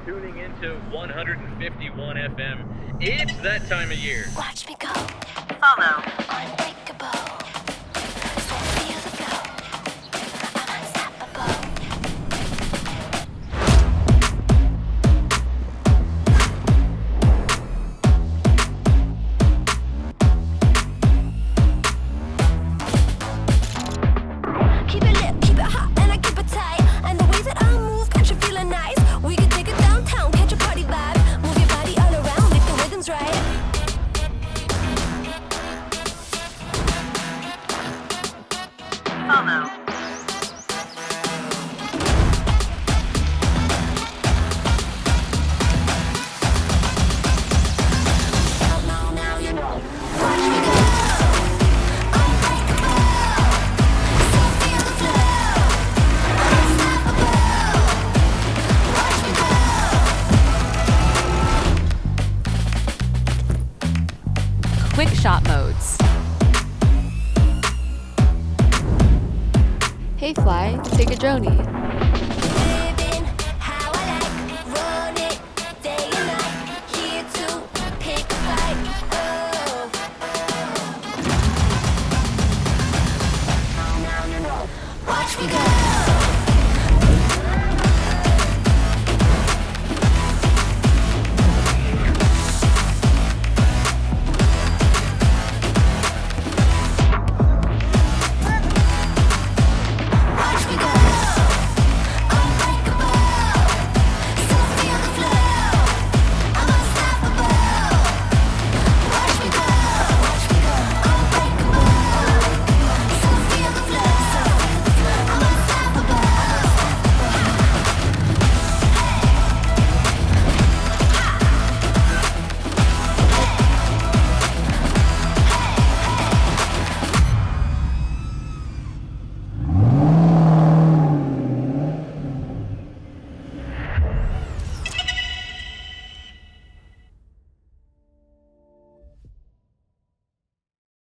tuning into 151 FM. It's that time of year. Watch me go. Follow. Unbreakable. So feel the flow. I'm unstoppable. Keep it lit, keep it hot, and I keep it tight. And the way that I move got you feeling nice. We can take it downtown, catch a party vibe. Move your body all around if the rhythm's right. Follow. Now you know. Watch me go. Unbreakable. So feel the flow. Unstoppable. Watch me go. Quick shot modes. Hey Fly, take a droney.